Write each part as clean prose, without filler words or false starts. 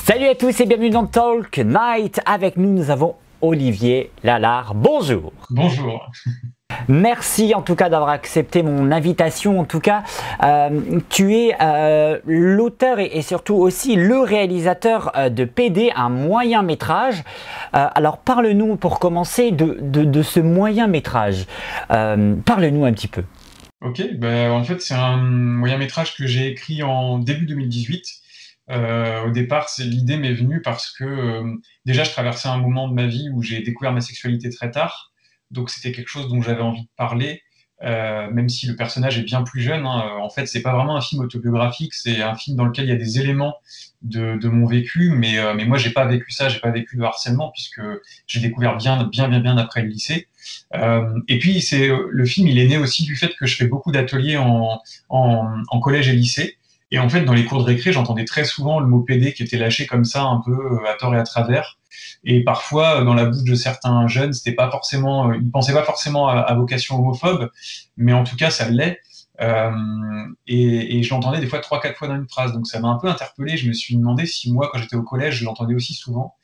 Salut à tous et bienvenue dans Talk Night. Avec nous, nous avons Olivier Lallard. Bonjour. Bonjour. Merci en tout cas d'avoir accepté mon invitation. En tout cas, tu es l'auteur et surtout aussi le réalisateur de PD, un moyen métrage. Alors parle-nous pour commencer de ce moyen métrage. Parle-nous un petit peu. Ok, en fait c'est un moyen métrage que j'ai écrit en début 2018. Au départ, l'idée m'est venue parce que déjà je traversais un moment de ma vie où j'ai découvert ma sexualité très tard. Donc c'était quelque chose dont j'avais envie de parler, même si le personnage est bien plus jeune. En fait, c'est pas vraiment un film autobiographique, c'est un film dans lequel il y a des éléments de mon vécu, mais moi j'ai pas vécu ça, j'ai pas vécu de harcèlement puisque j'ai découvert bien après le lycée. Et puis le film, il est né aussi du fait que je fais beaucoup d'ateliers en collège et lycée. Et en fait, dans les cours de récré, j'entendais très souvent le mot PD qui était lâché comme ça, un peu à tort et à travers. Et parfois, dans la bouche de certains jeunes, c'était pas forcément, ils pensaient pas forcément à vocation homophobe, mais en tout cas, ça l'est. Et je l'entendais des fois 3-4 fois dans une phrase. Donc ça m'a un peu interpellé. Je me suis demandé si moi, quand j'étais au collège, je l'entendais aussi souvent.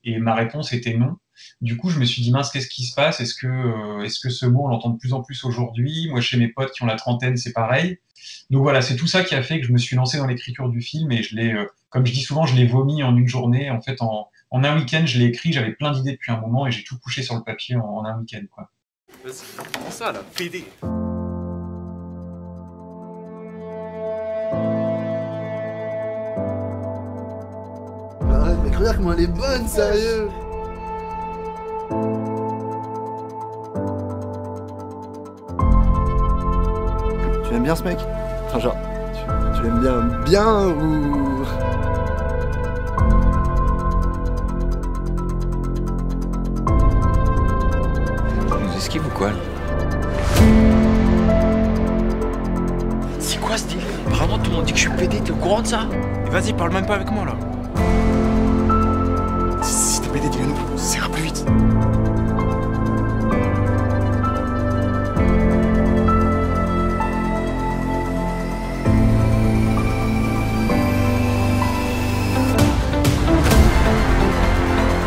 Et ma réponse était non. Du coup, je me suis dit, mince, qu'est-ce qui se passe? Est-ce que ce mot, on l'entend de plus en plus aujourd'hui? Moi, chez mes potes qui ont la trentaine, c'est pareil. Donc voilà, c'est tout ça qui a fait que je me suis lancé dans l'écriture du film et je l'ai, comme je dis souvent, je l'ai vomi en une journée. En fait, en un week-end, je l'ai écrit, j'avais plein d'idées depuis un moment et j'ai tout couché sur le papier en un week-end, quoi. Comment ça, là, PD? Arrête, mec, regarde comment elle est bonne, sérieux. Tu aimes bien ce mec? Enfin, genre, tu l'aimes bien ou... Tu nous esquives ou quoi, là? C'est quoi ce délire? Vraiment, tout le monde dit que je suis PD, t'es au courant de ça? Et vas-y, parle même pas avec moi, là. Si t'es pédé, dis-le-nous, ça ira plus vite.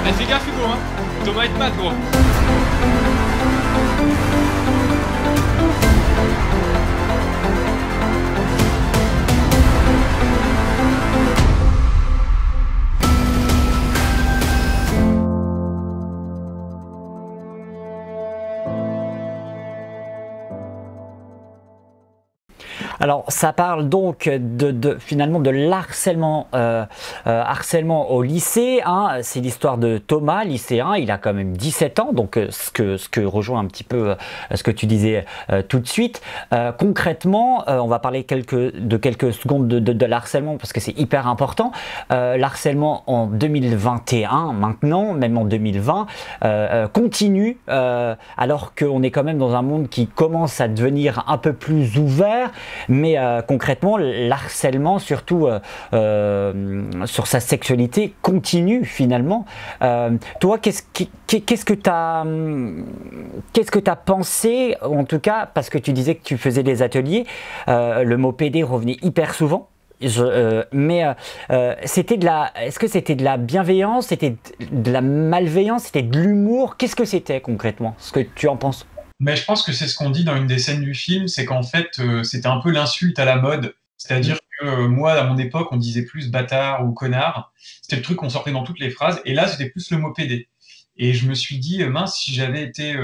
Eh, fais gaffe, Hugo, hein. Thomas est pas gros. Alors, ça parle donc finalement de l'harcèlement harcèlement au lycée. Hein. C'est l'histoire de Thomas, lycéen. Il a quand même 17 ans, donc ce que rejoint un petit peu ce que tu disais tout de suite. Concrètement, on va parler quelques secondes de l'harcèlement parce que c'est hyper important. L'harcèlement en 2021, maintenant, même en 2020, continue alors qu'on est quand même dans un monde qui commence à devenir un peu plus ouvert. Mais concrètement, l'harcèlement, surtout sur sa sexualité, continue finalement. Toi, qu'est-ce que tu as pensé, en tout cas, parce que tu disais que tu faisais des ateliers, le mot PD revenait hyper souvent. Est-ce que c'était de la bienveillance, c'était de la malveillance, c'était de l'humour? Qu'est-ce que c'était concrètement? Ce que tu en penses? Mais je pense que c'est ce qu'on dit dans une des scènes du film, c'est qu'en fait, c'était un peu l'insulte à la mode. C'est-à-dire que moi, à mon époque, on disait plus bâtard ou connard. C'était le truc qu'on sortait dans toutes les phrases. Et là, c'était plus le mot PD. Et je me suis dit, mince, si j'avais été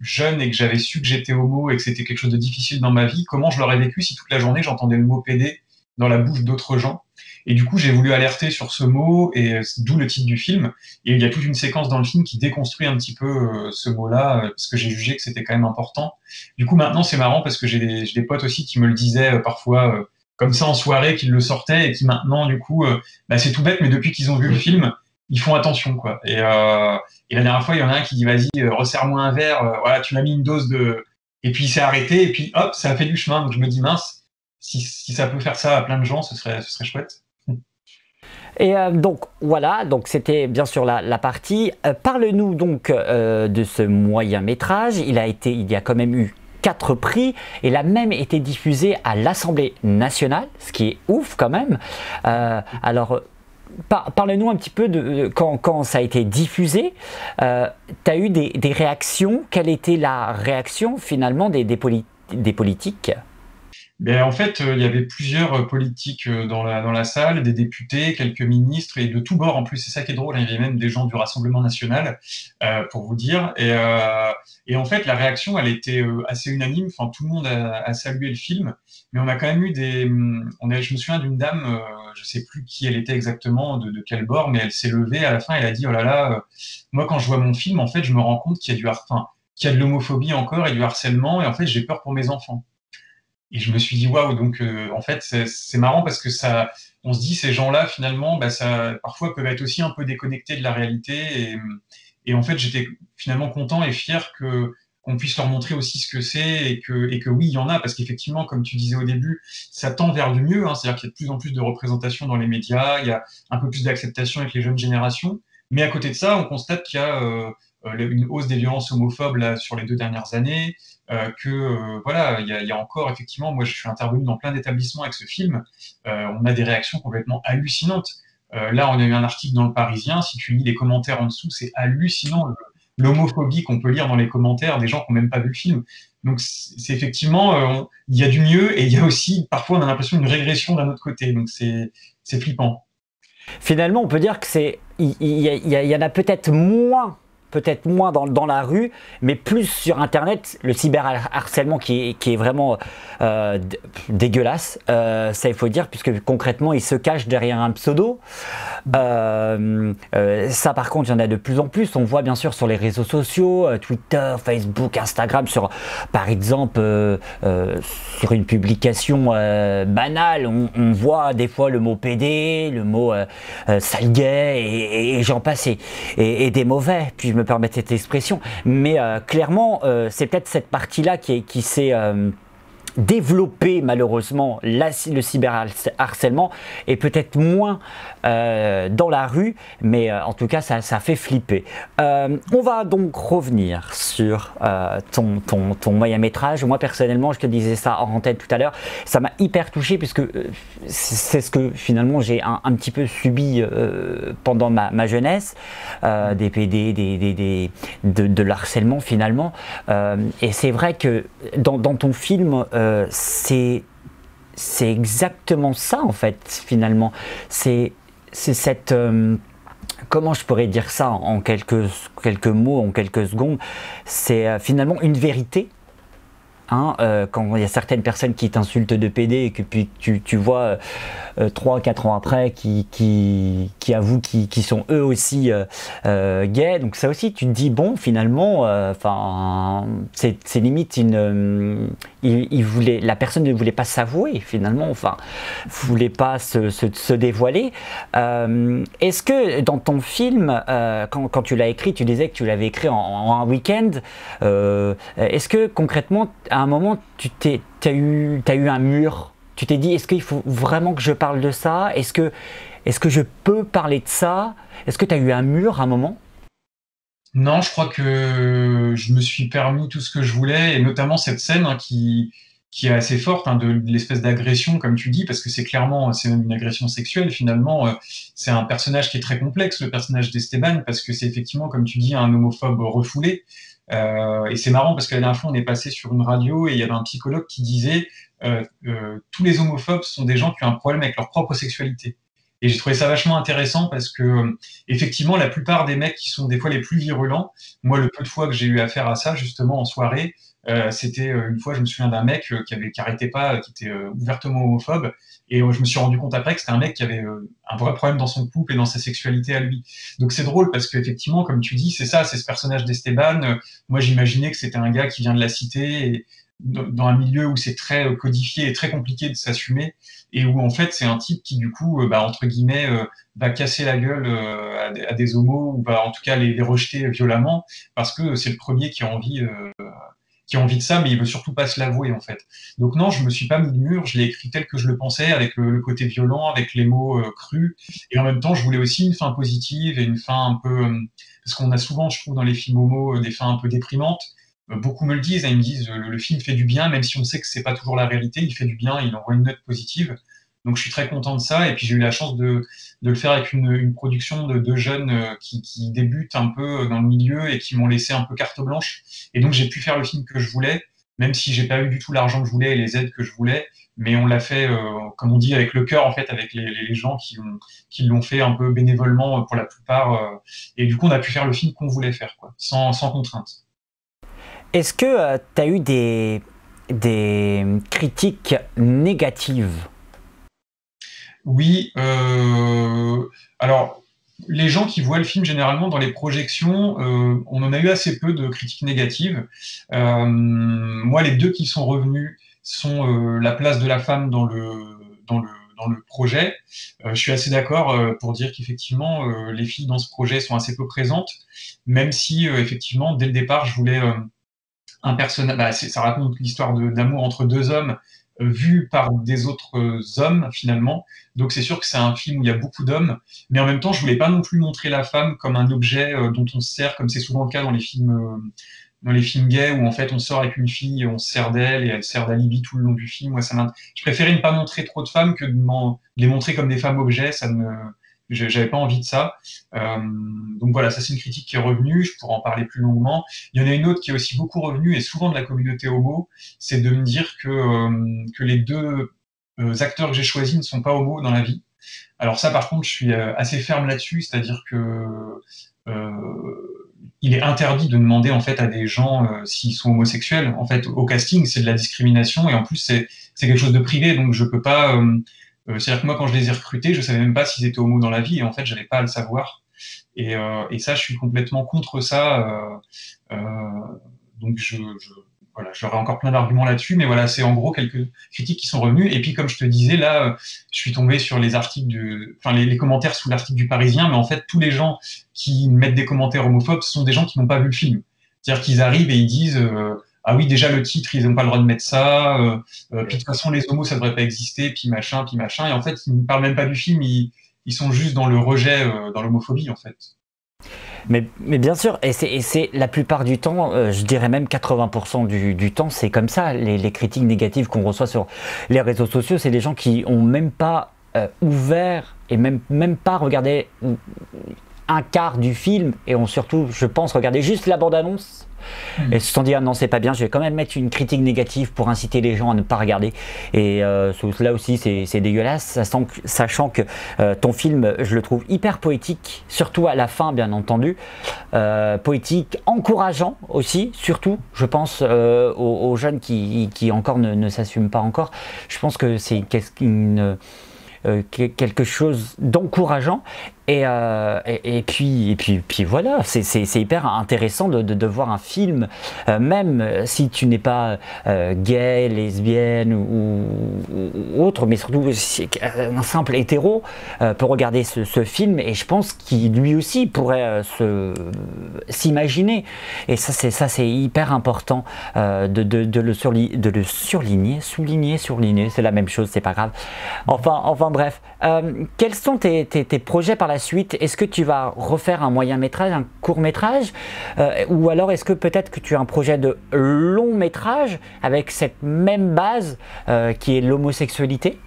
jeune et que j'avais su que j'étais homo et que c'était quelque chose de difficile dans ma vie, comment je l'aurais vécu si toute la journée, j'entendais le mot PD dans la bouche d'autres gens? Et du coup, j'ai voulu alerter sur ce mot, et d'où le titre du film. Et il y a toute une séquence dans le film qui déconstruit un petit peu ce mot-là, parce que j'ai jugé que c'était quand même important. Du coup, maintenant, c'est marrant parce que j'ai des potes aussi qui me le disaient parfois comme ça en soirée, qui le sortaient, et qui maintenant, du coup, c'est tout bête, mais depuis qu'ils ont vu le film, ils font attention, quoi. Et la dernière fois, il y en a un qui dit, vas-y, resserre-moi un verre, voilà, tu m'as mis une dose de... Et puis il s'est arrêté, et puis hop, ça a fait du chemin. Donc je me dis, mince, si ça peut faire ça à plein de gens, ce serait chouette. Et donc voilà, donc c'était bien sûr la partie. Parle-nous donc de ce moyen métrage. Il y a quand même eu 4 prix et l'a même été diffusé à l'Assemblée nationale, ce qui est ouf quand même. Alors parle-nous un petit peu de quand ça a été diffusé. Tu as eu des réactions. Quelle était la réaction finalement des politiques? Ben, en fait, il y avait plusieurs politiques dans la salle, des députés, quelques ministres, et de tous bords en plus. C'est ça qui est drôle, hein, il y avait même des gens du Rassemblement national, pour vous dire. Et en fait, la réaction, elle était assez unanime. Enfin, tout le monde a salué le film, mais on a quand même eu je me souviens d'une dame, je sais plus qui elle était exactement, de quel bord, mais elle s'est levée à la fin, elle a dit, oh là là, moi quand je vois mon film, en fait, je me rends compte qu'il y a qu'il y a de l'homophobie encore et du harcèlement, et en fait, j'ai peur pour mes enfants. Et je me suis dit waouh, donc en fait c'est marrant parce que on se dit ces gens-là finalement, bah, ça parfois peuvent être aussi un peu déconnectés de la réalité et en fait j'étais finalement content et fier qu'on puisse leur montrer aussi ce que c'est et que oui il y en a parce qu'effectivement comme tu disais au début ça tend vers du mieux, hein, c'est-à-dire qu'il y a de plus en plus de représentation dans les médias, il y a un peu plus d'acceptation avec les jeunes générations, mais à côté de ça on constate qu'il y a une hausse des violences homophobes là sur les 2 dernières années. Voilà, il y a encore effectivement, moi je suis intervenu dans plein d'établissements avec ce film, on a des réactions complètement hallucinantes. Là, on a eu un article dans Le Parisien, si tu lis les commentaires en dessous, c'est hallucinant l'homophobie qu'on peut lire dans les commentaires des gens qui n'ont même pas vu le film. Donc c'est effectivement, il y a du mieux et il y a aussi, parfois on a l'impression d'une régression d'un autre côté, donc c'est flippant. Finalement, on peut dire que il y en a peut-être moins dans la rue, mais plus sur Internet, le cyberharcèlement qui est vraiment dégueulasse, ça il faut dire, puisque concrètement il se cache derrière un pseudo. Ça par contre il y en a de plus en plus, on voit bien sûr sur les réseaux sociaux, Twitter, Facebook, Instagram, par exemple sur une publication banale, on voit des fois le mot PD, le mot sale gay et j'en passe et des mauvais, puis je me permets cette expression, mais clairement c'est peut-être cette partie-là qui s'est développer malheureusement le cyberharcèlement et peut-être moins dans la rue, mais en tout cas ça fait flipper. On va donc revenir sur ton moyen métrage. Moi personnellement, je te disais ça en tête tout à l'heure, ça m'a hyper touché puisque c'est ce que finalement j'ai un petit peu subi pendant ma jeunesse, des PD, de l'harcèlement finalement, et c'est vrai que dans ton film c'est exactement ça en fait finalement, c'est cette comment je pourrais dire ça en quelques mots, en quelques secondes, c'est finalement une vérité. Hein, quand il y a certaines personnes qui t'insultent de PD et que puis tu vois 3-4 ans après qui avouent qu'ils sont eux aussi gays, donc ça aussi tu te dis bon finalement c'est limite la personne ne voulait pas s'avouer finalement, voulait pas se dévoiler. Est-ce que dans ton film, quand tu l'as écrit, tu disais que tu l'avais écrit en un week-end, est-ce que concrètement à un moment, tu as eu un mur? Tu t'es dit, est-ce qu'il faut vraiment que je parle de ça? Est-ce que je peux parler de ça? Est-ce que tu as eu un mur à un moment? Non, je crois que je me suis permis tout ce que je voulais, et notamment cette scène hein, qui est assez forte, hein, de l'espèce d'agression, comme tu dis, parce que c'est même une agression sexuelle finalement. C'est un personnage qui est très complexe, le personnage d'Esteban, parce que c'est effectivement, comme tu dis, un homophobe refoulé. Et c'est marrant parce que la dernière fois on est passé sur une radio et il y avait un psychologue qui disait tous les homophobes sont des gens qui ont un problème avec leur propre sexualité. Et j'ai trouvé ça vachement intéressant parce que effectivement la plupart des mecs qui sont des fois les plus virulents, moi le peu de fois que j'ai eu affaire à ça justement en soirée, c'était une fois je me souviens d'un mec qui arrêtait pas, qui était ouvertement homophobe, et je me suis rendu compte après que c'était un mec qui avait un vrai problème dans son couple et dans sa sexualité à lui. Donc c'est drôle parce qu'effectivement, comme tu dis, c'est ce personnage d'Esteban. Moi j'imaginais que c'était un gars qui vient de la cité, et dans un milieu où c'est très codifié et très compliqué de s'assumer, et où en fait c'est un type qui du coup, entre guillemets, va casser la gueule à des homos, ou va en tout cas les rejeter violemment, parce que c'est le premier qui a envie de ça, mais il veut surtout pas se l'avouer en fait. Donc non, je me suis pas mis de mur, je l'ai écrit tel que je le pensais, avec le côté violent, avec les mots crus, et en même temps je voulais aussi une fin positive et une fin un peu... parce qu'on a souvent, je trouve, dans les films homo, des fins un peu déprimantes. Beaucoup me le disent, hein, ils me disent le film fait du bien, même si on sait que c'est pas toujours la réalité, il fait du bien, il envoie une note positive. Donc je suis très content de ça. Et puis j'ai eu la chance de le faire avec une production de deux jeunes qui débutent un peu dans le milieu et qui m'ont laissé un peu carte blanche. Et donc j'ai pu faire le film que je voulais, même si j'ai pas eu du tout l'argent que je voulais et les aides que je voulais. Mais on l'a fait, comme on dit, avec le cœur, en fait, avec les gens qui l'ont fait un peu bénévolement pour la plupart. Et du coup, on a pu faire le film qu'on voulait faire, quoi, sans contrainte. Est-ce que tu as eu des critiques négatives? Oui, alors les gens qui voient le film généralement dans les projections, on en a eu assez peu de critiques négatives. Moi, les deux qui sont revenus sont la place de la femme dans le projet. Je suis assez d'accord pour dire qu'effectivement, les filles dans ce projet sont assez peu présentes, même si effectivement, dès le départ, je voulais un personnage. Bah, ça raconte l'histoire d'amour entre deux hommes vu par des autres hommes finalement. Donc c'est sûr que c'est un film où il y a beaucoup d'hommes, mais en même temps je voulais pas non plus montrer la femme comme un objet dont on se sert, comme c'est souvent le cas dans les films gays où en fait on sort avec une fille, on se sert d'elle et elle sert d'alibi tout le long du film. Moi, je préférais ne pas montrer trop de femmes que de les montrer comme des femmes objets. J'avais pas envie de ça. Donc voilà, ça c'est une critique qui est revenue. Je pourrais en parler plus longuement. Il y en a une autre qui est aussi beaucoup revenue et souvent de la communauté homo, c'est de me dire que les deux acteurs que j'ai choisis ne sont pas homo dans la vie. Alors ça, par contre, je suis assez ferme là-dessus, c'est-à-dire que il est interdit de demander en fait à des gens s'ils sont homosexuels. En fait, au casting, c'est de la discrimination et en plus c'est quelque chose de privé, donc je peux pas. C'est-à-dire que moi, quand je les ai recrutés, je savais même pas s'ils étaient homo dans la vie et en fait, j'avais pas à le savoir. Et ça, je suis complètement contre ça. Donc voilà, j'aurais encore plein d'arguments là-dessus, mais voilà, c'est en gros quelques critiques qui sont revenues. Et puis, comme je te disais, là, je suis tombé sur les articles les commentaires sous l'article du Parisien, mais en fait, tous les gens qui mettent des commentaires homophobes, ce sont des gens qui n'ont pas vu le film. C'est-à-dire qu'ils arrivent et ils disent, ah oui, déjà le titre, ils n'ont pas le droit de mettre ça, puis de toute façon, les homos, ça devrait pas exister, puis machin, et en fait, ils ne parlent même pas du film, ils sont juste dans le rejet, dans l'homophobie, en fait. Mais bien sûr, et c'est la plupart du temps, je dirais même 80% du temps, c'est comme ça. Les critiques négatives qu'on reçoit sur les réseaux sociaux, c'est des gens qui n'ont même pas ouvert et même pas regardé un quart du film et ont surtout, je pense, regardé juste la bande-annonce. Et se sont dit, ah non, c'est pas bien, je vais quand même mettre une critique négative pour inciter les gens à ne pas regarder. Et là aussi, c'est dégueulasse, sachant que ton film, je le trouve hyper poétique, surtout à la fin, bien entendu. Poétique, encourageant aussi, surtout, je pense, aux jeunes qui encore ne s'assument pas encore. Je pense que c'est quelque chose d'encourageant et puis voilà, c'est hyper intéressant de voir un film, même si tu n'es pas gay, lesbienne ou autre, mais surtout un simple hétéro peut regarder ce film et je pense qu'il lui aussi pourrait s'imaginer, et ça c'est hyper important de le surligner, souligner, c'est la même chose, c'est pas grave. Enfin bref, quels sont tes projets par la suite? Est-ce que tu vas refaire un moyen métrage, un court métrage, ou alors est-ce que peut-être que tu as un projet de long métrage avec cette même base qui est l'homosexualité?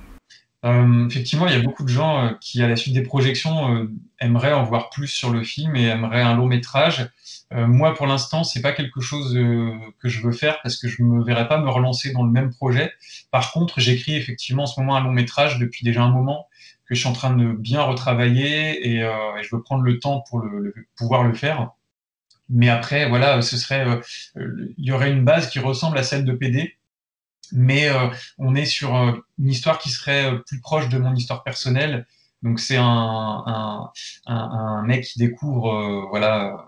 Effectivement, il y a beaucoup de gens qui, à la suite des projections, aimeraient en voir plus sur le film et aimeraient un long métrage. Moi, pour l'instant, c'est pas quelque chose que je veux faire parce que je me verrais pas me relancer dans le même projet. Par contre, j'écris effectivement en ce moment un long métrage depuis déjà un moment que je suis en train de bien retravailler et je veux prendre le temps pour pouvoir le faire. Mais après, voilà, il y aurait une base qui ressemble à celle de PD, mais on est sur une histoire qui serait plus proche de mon histoire personnelle. Donc c'est un mec qui découvre, voilà.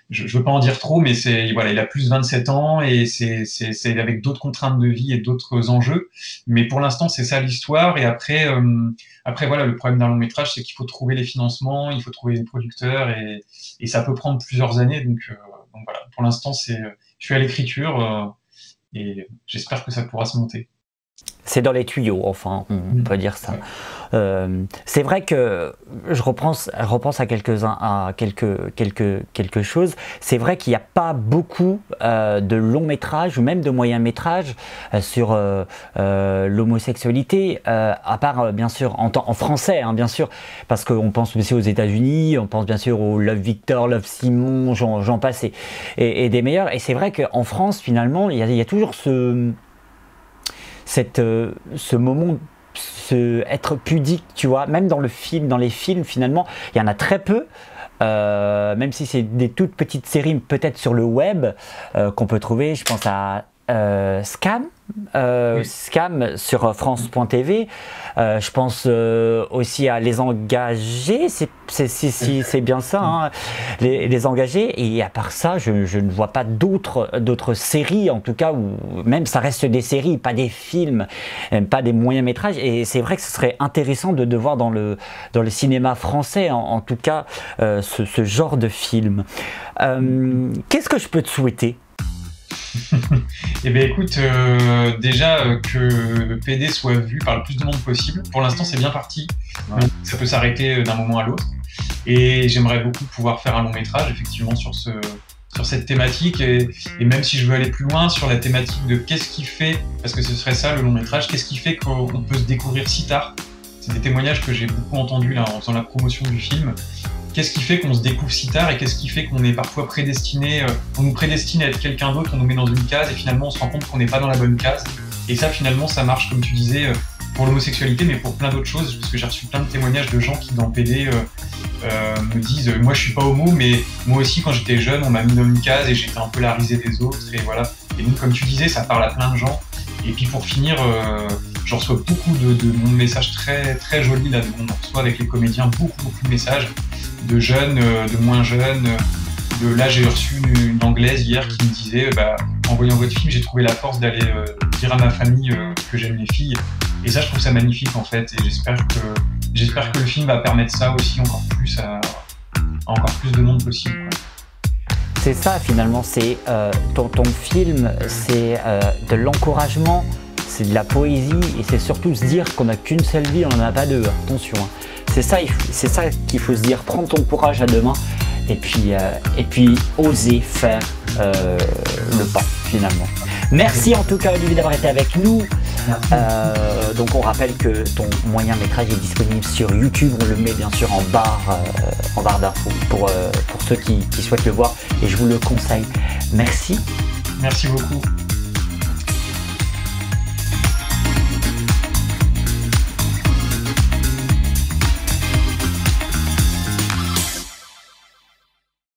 Je veux pas en dire trop, mais voilà, il a plus de 27 ans et c'est avec d'autres contraintes de vie et d'autres enjeux. Mais pour l'instant, c'est ça l'histoire. Et après voilà, le problème d'un long métrage, c'est qu'il faut trouver les financements, il faut trouver les producteurs et ça peut prendre plusieurs années. Donc voilà, pour l'instant, je suis à l'écriture et j'espère que ça pourra se monter. c'est dans les tuyaux, enfin, on peut dire ça. C'est vrai que je repense à quelque chose. C'est vrai qu'il n'y a pas beaucoup de longs métrages ou même de moyens métrages sur l'homosexualité, à part bien sûr en français, hein, bien sûr, parce qu'on pense aussi aux États-Unis, on pense bien sûr au Love Victor, Love Simon, j'en passe et des meilleurs. Et c'est vrai qu'en France, finalement, il y a toujours ce moment, être pudique, tu vois, même dans les films, finalement, il y en a très peu. Même si c'est des toutes petites séries, peut-être sur le web, qu'on peut trouver. Je pense à Scam sur France.tv. Je pense aussi à Les Engagés, c'est bien ça, hein, les Engagés. Et à part ça, je ne vois pas d'autres séries, en tout cas, où même ça reste des séries, pas des films, pas des moyens métrages. Et c'est vrai que ce serait intéressant de voir dans le cinéma français, en tout cas, ce genre de film. Qu'est-ce que je peux te souhaiter? Eh bien écoute, déjà que PD soit vu par le plus de monde possible. Pour l'instant c'est bien parti, ouais. Ça peut s'arrêter d'un moment à l'autre. Et j'aimerais beaucoup pouvoir faire un long métrage effectivement sur cette thématique et même si je veux aller plus loin sur la thématique de qu'est-ce qui fait, parce que ce serait ça le long métrage, qu'est-ce qui fait qu'on peut se découvrir si tard. C'est des témoignages que j'ai beaucoup entendus là en faisant la promotion du film. Qu'est-ce qui fait qu'on se découvre si tard et qu'est-ce qui fait qu'on est parfois prédestiné, on nous prédestine à être quelqu'un d'autre, on nous met dans une case et finalement on se rend compte qu'on n'est pas dans la bonne case. Et ça finalement ça marche comme tu disais pour l'homosexualité mais pour plein d'autres choses parce que j'ai reçu plein de témoignages de gens qui dans PD me disent moi je suis pas homo mais moi aussi quand j'étais jeune on m'a mis dans une case et j'étais un peu la risée des autres et voilà. Et donc comme tu disais ça parle à plein de gens. Et puis pour finir, je reçois beaucoup de messages très, très jolis là, on reçoit avec les comédiens beaucoup de messages de jeunes, de moins jeunes. Là j'ai reçu une Anglaise hier qui me disait en voyant votre film j'ai trouvé la force d'aller dire à ma famille que j'aime les filles. Et ça je trouve ça magnifique en fait et j'espère que le film va permettre ça aussi encore plus à encore plus de monde possible, quoi. C'est ça finalement, c'est ton film, c'est de l'encouragement, c'est de la poésie et c'est surtout se dire qu'on n'a qu'une seule vie, on n'en a pas deux, attention. Hein. C'est ça qu'il faut se dire, prendre ton courage à deux mains et puis oser faire le pas finalement. Merci en tout cas Olivier d'avoir été avec nous. Donc on rappelle que ton moyen métrage est disponible sur YouTube, on le met bien sûr en barre d'infos pour ceux qui souhaitent le voir et je vous le conseille. Merci. Merci beaucoup.